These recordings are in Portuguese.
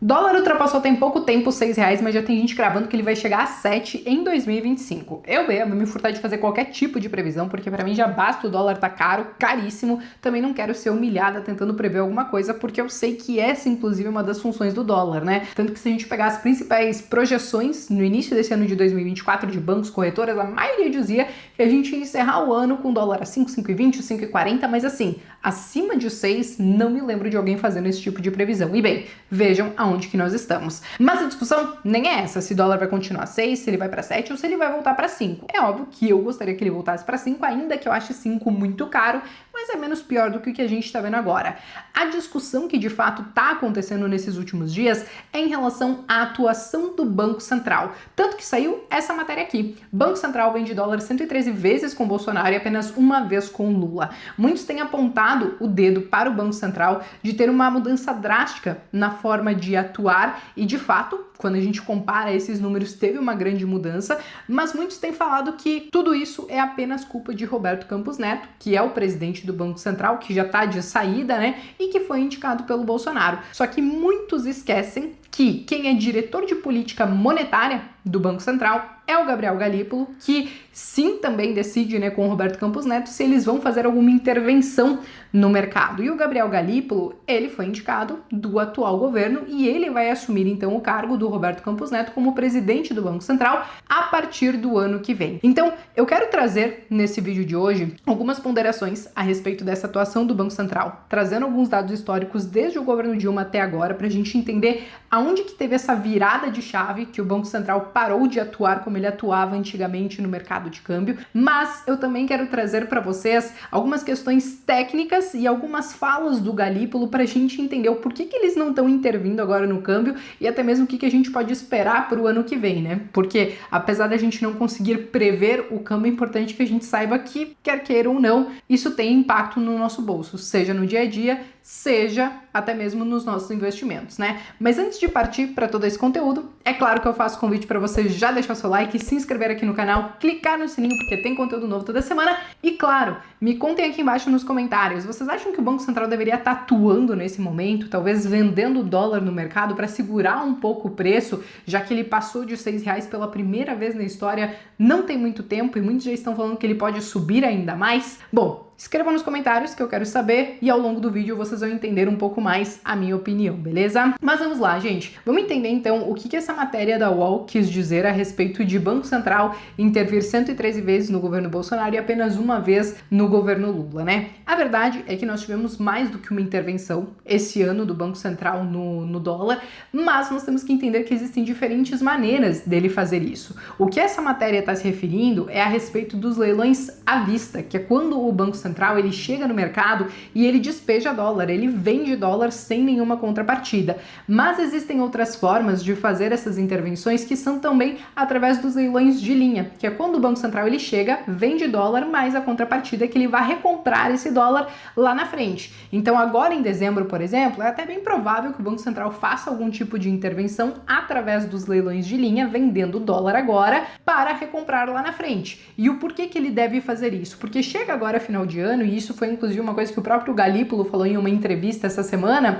Dólar ultrapassou tem pouco tempo os R$ 6, mas já tem gente cravando que ele vai chegar a 7 em 2025. Eu mesmo me furtar de fazer qualquer tipo de previsão, porque pra mim já basta o dólar tá caro, caríssimo. Também não quero ser humilhada tentando prever alguma coisa, porque eu sei que essa, inclusive, é uma das funções do dólar, né? Tanto que se a gente pegar as principais projeções no início desse ano de 2024 de bancos, corretoras, a maioria dizia que a gente ia encerrar o ano com dólar a 5, 5,20, 5,40, mas assim, acima de 6, não me lembro de alguém fazendo esse tipo de previsão. E bem, vejam aonde que nós estamos. Mas a discussão nem é essa, se o dólar vai continuar 6, se ele vai para 7 ou se ele vai voltar para 5. É óbvio que eu gostaria que ele voltasse para 5, ainda que eu ache 5 muito caro, mas é menos pior do que o que a gente está vendo agora. A discussão que de fato está acontecendo nesses últimos dias é em relação à atuação do Banco Central. Tanto que saiu essa matéria aqui. Banco Central vende dólar 113 vezes com Bolsonaro e apenas uma vez com Lula. Muitos têm apontado o dedo para o Banco Central de ter uma mudança drástica na forma de atuar e, de fato, quando a gente compara esses números, teve uma grande mudança, mas muitos têm falado que tudo isso é apenas culpa de Roberto Campos Neto, que é o presidente do Banco Central, que já está de saída, né, e que foi indicado pelo Bolsonaro. Só que muitos esquecem que quem é diretor de política monetária do Banco Central é o Gabriel Galípolo, que sim também decide, né, com o Roberto Campos Neto se eles vão fazer alguma intervenção no mercado. E o Gabriel Galípolo, ele foi indicado do atual governo e ele vai assumir então o cargo do Roberto Campos Neto como presidente do Banco Central a partir do ano que vem. Então, eu quero trazer nesse vídeo de hoje algumas ponderações a respeito dessa atuação do Banco Central, trazendo alguns dados históricos desde o governo Dilma até agora para a gente entender aonde que teve essa virada de chave que o Banco Central parou de atuar como ele atuava antigamente no mercado de câmbio, mas eu também quero trazer para vocês algumas questões técnicas e algumas falas do Galípolo para a gente entender o porquê que eles não estão intervindo agora no câmbio e até mesmo o que a gente pode esperar para o ano que vem, né? Porque apesar da gente não conseguir prever o câmbio, é importante que a gente saiba que, quer queira ou não, isso tem impacto no nosso bolso, seja no dia a dia, seja até mesmo nos nossos investimentos, né? Mas antes de partir para todo esse conteúdo, é claro que eu faço convite para você já deixar seu like, se inscrever aqui no canal, clicar no sininho porque tem conteúdo novo toda semana e, claro, me contem aqui embaixo nos comentários, vocês acham que o Banco Central deveria estar atuando nesse momento, talvez vendendo dólar no mercado para segurar um pouco o preço, já que ele passou de R$ 6 pela primeira vez na história, não tem muito tempo e muitos já estão falando que ele pode subir ainda mais? Bom, escrevam nos comentários que eu quero saber e ao longo do vídeo vocês vão entender um pouco mais a minha opinião, beleza? Mas vamos lá, gente. Vamos entender então o que essa matéria da UOL quis dizer a respeito de Banco Central intervir 113 vezes no governo Bolsonaro e apenas uma vez no governo Lula, né? A verdade é que nós tivemos mais do que uma intervenção esse ano do Banco Central no dólar, mas nós temos que entender que existem diferentes maneiras dele fazer isso. O que essa matéria está se referindo é a respeito dos leilões à vista, que é quando o Banco Central ele chega no mercado e ele despeja dólar, ele vende dólar sem nenhuma contrapartida. Mas existem outras formas de fazer essas intervenções que são também através dos leilões de linha, que é quando o Banco Central ele chega, vende dólar, mais a contrapartida é que ele vai recomprar esse dólar lá na frente. Então agora em dezembro, por exemplo, é até bem provável que o Banco Central faça algum tipo de intervenção através dos leilões de linha, vendendo dólar agora para recomprar lá na frente. E o porquê que ele deve fazer isso? Porque chega agora final de ano, e isso foi inclusive uma coisa que o próprio Galípolo falou em uma entrevista essa semana,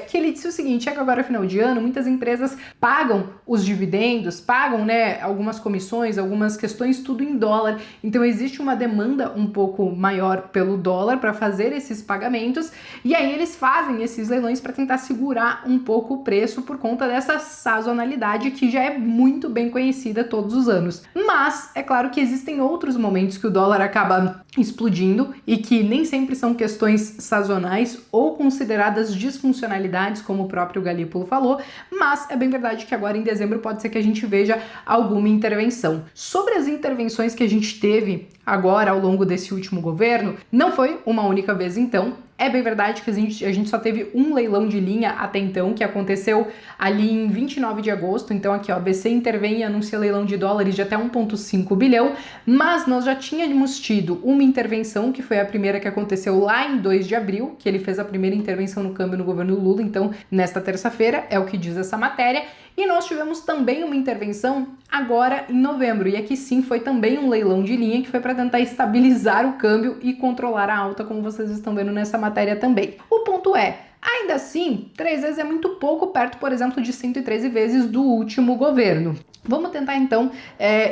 que ele disse o seguinte, chega agora final de ano, muitas empresas pagam os dividendos, pagam, né, algumas comissões, algumas questões, tudo em dólar, então existe uma demanda um pouco maior pelo dólar para fazer esses pagamentos, e aí eles fazem esses leilões para tentar segurar um pouco o preço por conta dessa sazonalidade que já é muito bem conhecida todos os anos. Mas é claro que existem outros momentos que o dólar acaba explodindo e que nem sempre são questões sazonais ou consideradas disfuncionalidades, como o próprio Galípolo falou, mas é bem verdade que agora em dezembro pode ser que a gente veja alguma intervenção. Sobre as intervenções que a gente teve agora ao longo desse último governo, não foi uma única vez então. É bem verdade que a gente só teve um leilão de linha até então, que aconteceu ali em 29 de agosto. Então aqui, ó, a BC intervém e anuncia leilão de dólares de até 1,5 bilhão, mas nós já tínhamos tido uma intervenção, que foi a primeira que aconteceu lá em 2 de abril, que ele fez a primeira intervenção no câmbio no governo Lula, então nesta terça-feira, é o que diz essa matéria. E nós tivemos também uma intervenção agora em novembro, e aqui sim foi também um leilão de linha que foi para tentar estabilizar o câmbio e controlar a alta, como vocês estão vendo nessa matéria também. O ponto é, Ainda assim, 3 vezes é muito pouco, perto, por exemplo, de 113 vezes do último governo. Vamos tentar, então,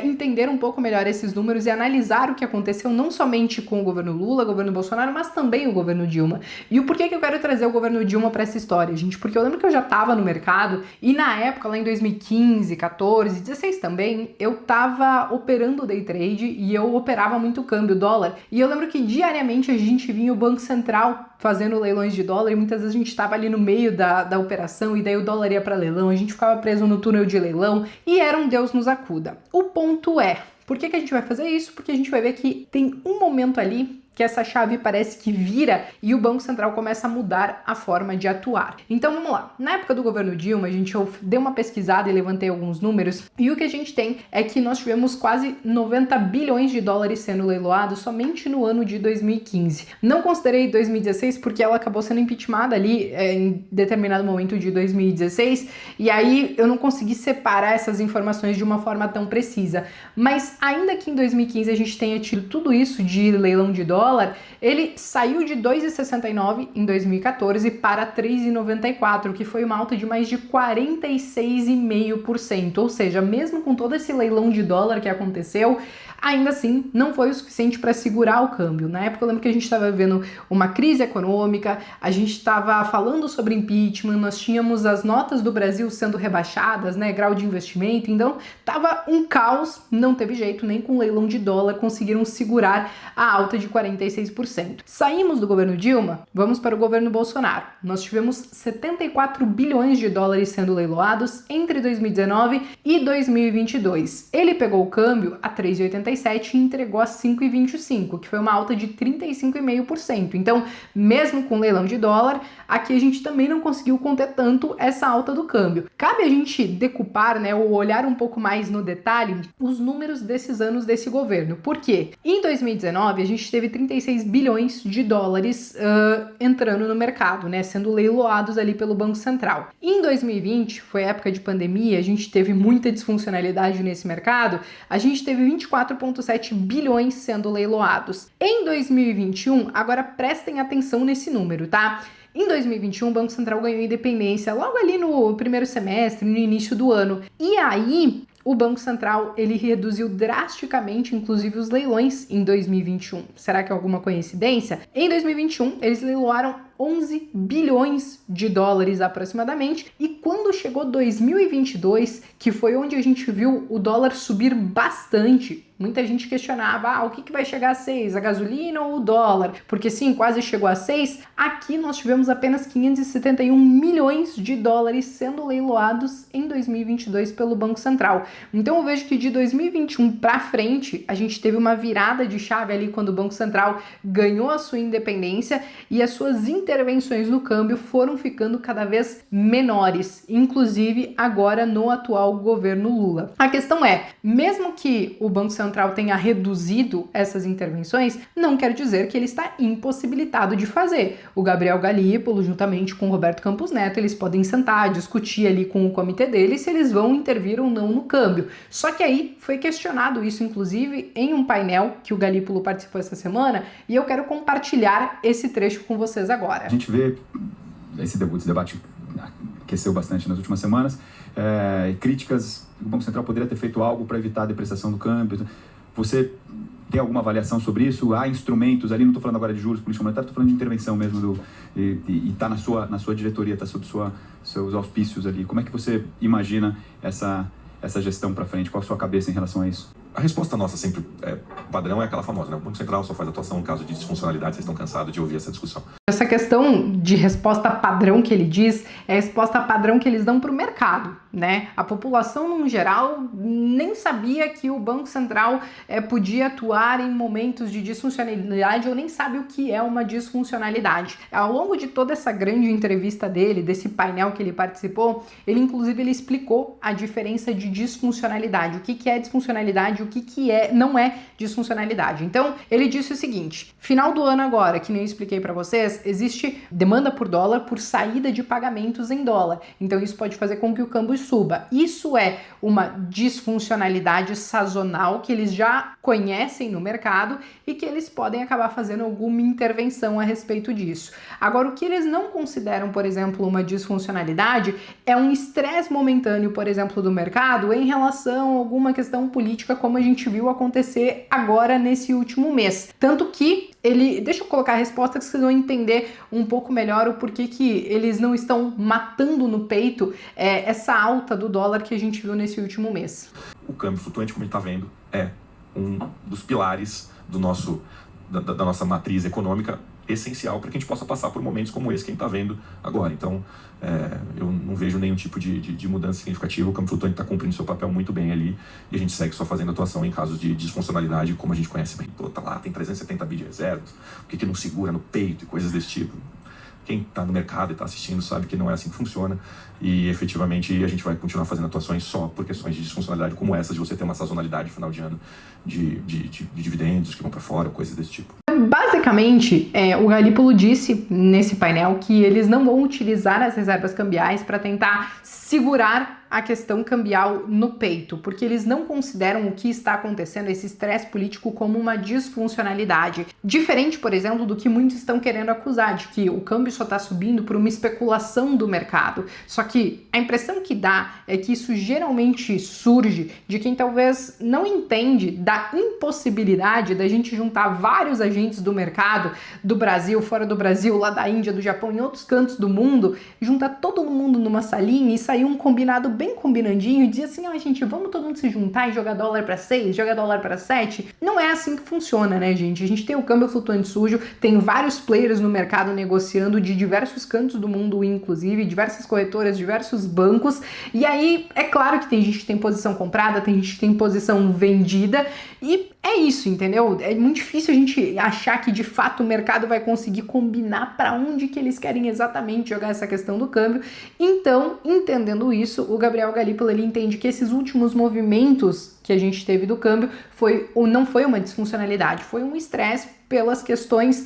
entender um pouco melhor esses números e analisar o que aconteceu não somente com o governo Lula, governo Bolsonaro, mas também o governo Dilma. E o porquê que eu quero trazer o governo Dilma para essa história, gente? Porque eu lembro que eu já estava no mercado e na época, lá em 2015, 14, 16 também, eu estava operando day trade e eu operava muito câmbio dólar. E eu lembro que diariamente a gente vinha o Banco Central fazendo leilões de dólar e muitas vezes a gente estava ali no meio da operação e daí o dólar ia para leilão, a gente ficava preso no túnel de leilão e era um Deus nos acuda. O ponto é, por que a gente vai fazer isso? Porque a gente vai ver que tem um momento ali que essa chave parece que vira e o Banco Central começa a mudar a forma de atuar. Então vamos lá. Na época do governo Dilma, eu dei uma pesquisada e levantei alguns números e o que a gente tem é que nós tivemos quase 90 bilhões de dólares sendo leiloados somente no ano de 2015. Não considerei 2016 porque ela acabou sendo impeachmentada ali em determinado momento de 2016 e aí eu não consegui separar essas informações de uma forma tão precisa. Mas ainda que em 2015 a gente tenha tido tudo isso de leilão de dólar, ele saiu de 2,69 em 2014 para 3,94, que foi uma alta de mais de 46,5%. Ou seja, mesmo com todo esse leilão de dólar que aconteceu, ainda assim não foi o suficiente para segurar o câmbio. Na época eu lembro que a gente estava vivendo uma crise econômica, a gente estava falando sobre impeachment, nós tínhamos as notas do Brasil sendo rebaixadas, né, grau de investimento, então tava um caos, não teve jeito, nem com leilão de dólar conseguiram segurar a alta de 46%. Saímos do governo Dilma, vamos para o governo Bolsonaro. Nós tivemos 74 bilhões de dólares sendo leiloados entre 2019 e 2022. Ele pegou o câmbio a 3,87 e entregou a 5,25, que foi uma alta de 35,5%. Então, mesmo com leilão de dólar, aqui a gente também não conseguiu conter tanto essa alta do câmbio. Cabe a gente decupar, né, ou olhar um pouco mais no detalhe os números desses anos desse governo. Por quê? Em 2019, a gente teve 36 bilhões de dólares entrando no mercado, né, sendo leiloados ali pelo Banco Central. Em 2020, foi época de pandemia, a gente teve muita disfuncionalidade nesse mercado, a gente teve 24,7 bilhões sendo leiloados. Em 2021, agora prestem atenção nesse número, tá? Em 2021, o Banco Central ganhou independência logo ali no primeiro semestre, no início do ano. E aí, o Banco Central, ele reduziu drasticamente, inclusive, os leilões em 2021. Será que é alguma coincidência? Em 2021, eles leiloaram 11 bilhões de dólares aproximadamente, e quando chegou 2022, que foi onde a gente viu o dólar subir bastante, muita gente questionava, o que vai chegar a 6, a gasolina ou o dólar? Porque sim, quase chegou a 6, aqui nós tivemos apenas 571 milhões de dólares sendo leiloados em 2022 pelo Banco Central. Então eu vejo que de 2021 para frente, a gente teve uma virada de chave ali quando o Banco Central ganhou a sua independência e as suas intervenções no câmbio foram ficando cada vez menores, inclusive agora no atual governo Lula. A questão é, mesmo que o Banco Central tenha reduzido essas intervenções, não quer dizer que ele está impossibilitado de fazer. O Gabriel Galípolo, juntamente com o Roberto Campos Neto, eles podem sentar, discutir ali com o comitê deles se eles vão intervir ou não no câmbio. Só que aí foi questionado isso, inclusive, em um painel que o Galípolo participou essa semana, e eu quero compartilhar esse trecho com vocês agora. A gente vê esse debate aqueceu bastante nas últimas semanas, críticas, o Banco Central poderia ter feito algo para evitar a depreciação do câmbio. Você tem alguma avaliação sobre isso? Há instrumentos ali, não estou falando agora de juros, política monetária, estou falando de intervenção mesmo, e está na sua diretoria, está sob seus auspícios ali. Como é que você imagina essa gestão para frente? Qual a sua cabeça em relação a isso? A resposta nossa sempre padrão é aquela famosa, né? O Banco Central só faz atuação no caso de disfuncionalidade, vocês estão cansados de ouvir essa discussão. Essa questão de resposta padrão que ele diz é a resposta padrão que eles dão para o mercado, né? A população, no geral, nem sabia que o Banco Central podia atuar em momentos de disfuncionalidade ou nem sabe o que é uma disfuncionalidade. Ao longo de toda essa grande entrevista dele, desse painel que ele participou, ele inclusive ele explicou a diferença de disfuncionalidade, o que é disfuncionalidade disfuncionalidade, o que não é disfuncionalidade. Então, ele disse o seguinte: final do ano agora, que nem eu expliquei para vocês, existe demanda por dólar por saída de pagamentos em dólar. Então, isso pode fazer com que o câmbio suba. Isso é uma disfuncionalidade sazonal que eles já conhecem no mercado e que eles podem acabar fazendo alguma intervenção a respeito disso. Agora, o que eles não consideram, por exemplo, uma disfuncionalidade é um estresse momentâneo, por exemplo, do mercado em relação a alguma questão política, como a gente viu acontecer agora nesse último mês. Tanto que deixa eu colocar a resposta que vocês vão entender um pouco melhor o porquê que eles não estão matando no peito essa alta do dólar que a gente viu nesse último mês. O câmbio flutuante, como a gente está vendo, é um dos pilares da nossa matriz econômica essencial para que a gente possa passar por momentos como esse que a gente está vendo agora. Então, eu não vejo nenhum tipo de mudança significativa. O câmbio flutuante está cumprindo seu papel muito bem ali e a gente segue só fazendo atuação em casos de disfuncionalidade, como a gente conhece bem. Pô, tá lá, tem 370 bi de reservas, por que não segura no peito e coisas desse tipo? Quem está no mercado e está assistindo sabe que não é assim que funciona e efetivamente a gente vai continuar fazendo atuações só por questões de disfuncionalidade como essa, de você ter uma sazonalidade final de ano de dividendos que vão para fora, coisas desse tipo. Basicamente, o Galípolo disse nesse painel que eles não vão utilizar as reservas cambiais para tentar segurar a questão cambial no peito, porque eles não consideram o que está acontecendo, esse estresse político, como uma disfuncionalidade. Diferente, por exemplo, do que muitos estão querendo acusar, de que o câmbio só está subindo por uma especulação do mercado. Só que a impressão que dá é que isso geralmente surge de quem talvez não entende da impossibilidade da gente juntar vários agentes do mercado, do Brasil, fora do Brasil, lá da Índia, do Japão, em outros cantos do mundo, juntar todo mundo numa salinha e sair um combinado bem combinandinho e dizer assim, gente, vamos todo mundo se juntar e jogar dólar para 6, jogar dólar para 7. Não é assim que funciona, né, gente? A gente tem o câmbio flutuante sujo, tem vários players no mercado negociando de diversos cantos do mundo, inclusive, diversas corretoras, diversos bancos, e aí é claro que tem gente que tem posição comprada, tem gente que tem posição vendida, e é isso, entendeu? É muito difícil a gente achar que de fato o mercado vai conseguir combinar para onde que eles querem exatamente jogar essa questão do câmbio. Então, entendendo isso, o Gabriel Galípolo, ele entende que esses últimos movimentos que a gente teve do câmbio não foi uma disfuncionalidade, foi um estresse pelas questões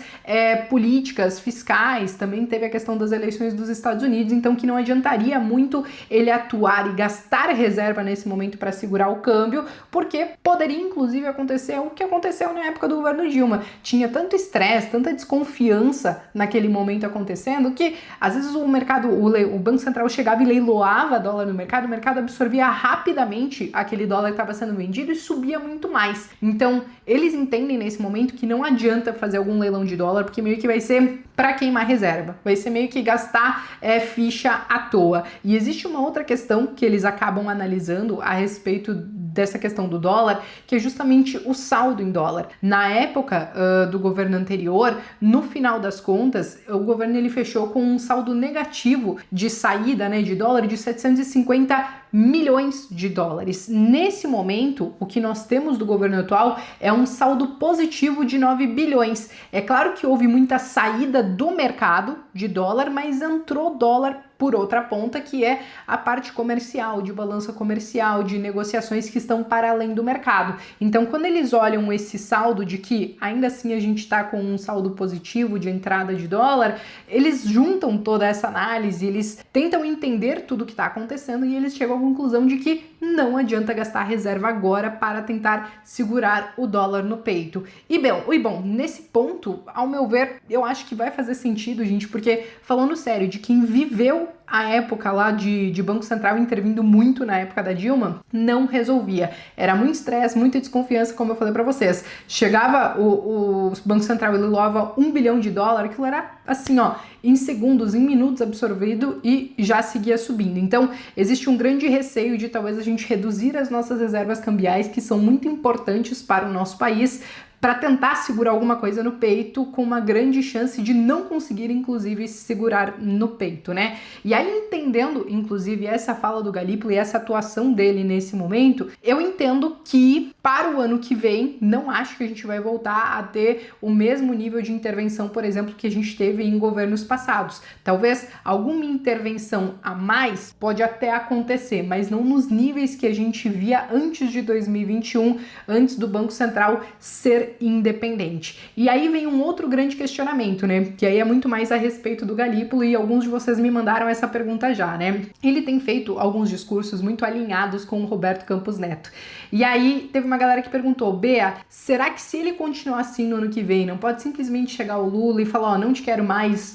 políticas, fiscais, também teve a questão das eleições dos Estados Unidos, então que não adiantaria muito ele atuar e gastar reserva nesse momento para segurar o câmbio, porque poderia inclusive acontecer o que aconteceu na época do governo Dilma. Tinha tanto estresse, tanta desconfiança naquele momento acontecendo, que às vezes o mercado, o Banco Central chegava e leiloava dólar no mercado, o mercado absorvia rapidamente aquele dólar que estava sendo vendido e subia muito mais. Então, eles entendem nesse momento que não adianta fazer algum leilão de dólar, porque meio que vai ser para queimar reserva, vai ser meio que gastar ficha à toa. E existe uma outra questão que eles acabam analisando a respeito dessa questão do dólar, que é justamente o saldo em dólar. Na época do governo anterior, no final das contas, o governo ele fechou com um saldo negativo de saída, né, de dólar de 750 milhões de dólares. Nesse momento, o que nós temos do governo atual é um saldo positivo de 9 bilhões. É claro que houve muita saída do mercado de dólar, mas entrou dólar por outra ponta, que é a parte comercial, de balança comercial, de negociações que estão para além do mercado. Então, quando eles olham esse saldo de que ainda assim a gente está com um saldo positivo de entrada de dólar, eles juntam toda essa análise, eles tentam entender tudo o que está acontecendo e eles chegam à conclusão de que não adianta gastar reserva agora para tentar segurar o dólar no peito. E bom, nesse ponto, ao meu ver, eu acho que vai fazer sentido, gente, porque falando sério, de quem viveu a época lá de Banco Central intervindo muito na época da Dilma, não resolvia. Era muito estresse, muita desconfiança, como eu falei pra vocês. Chegava o Banco Central, ele leiloava 1 bilhão de dólar, aquilo era assim, em segundos, em minutos absorvido e já seguia subindo. Então, existe um grande receio de talvez a gente reduzir as nossas reservas cambiais, que são muito importantes para o nosso país, para tentar segurar alguma coisa no peito, com uma grande chance de não conseguir, inclusive, segurar no peito, né? E aí, entendendo, inclusive, essa fala do Galípolo e essa atuação dele nesse momento, eu entendo que para o ano que vem, não acho que a gente vai voltar a ter o mesmo nível de intervenção, por exemplo, que a gente teve em governos passados. Talvez alguma intervenção a mais pode até acontecer, mas não nos níveis que a gente via antes de 2021, antes do Banco Central ser independente. E aí vem um outro grande questionamento, né? Que aí é muito mais a respeito do Galípolo, e alguns de vocês me mandaram essa pergunta já, né? Ele tem feito alguns discursos muito alinhados com o Roberto Campos Neto. E aí teve uma galera que perguntou: Bea, será que se ele continuar assim no ano que vem, não pode simplesmente chegar o Lula e falar, ó, não te quero mais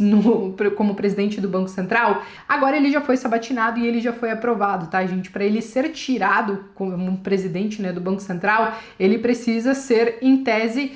como presidente do Banco Central? Agora ele já foi sabatinado e ele já foi aprovado, tá, gente? Para ele ser tirado como presidente, né, do Banco Central, ele precisa ser, em tese,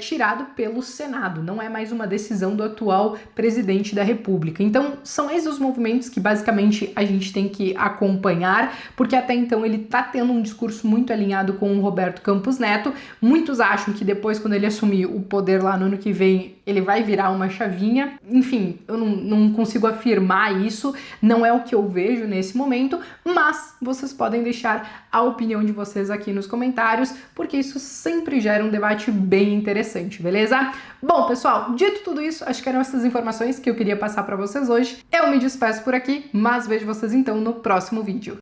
tirado pelo Senado. Não é mais uma decisão do atual presidente da República. Então, são esses os movimentos que basicamente a gente tem que acompanhar, porque até então ele tá tendo um discurso muito alinhado com o Roberto Campos Neto. Muitos acham que depois, quando ele assumir o poder lá no ano que vem, ele vai virar uma chavinha. Enfim, eu não consigo afirmar isso, não é o que eu vejo nesse momento, mas vocês podem deixar a opinião de vocês aqui nos comentários, porque isso sempre gera um debate bem interessante, beleza? Bom, pessoal, dito tudo isso, acho que eram essas informações que eu queria passar para vocês hoje. Eu me despeço por aqui, mas vejo vocês então no próximo vídeo.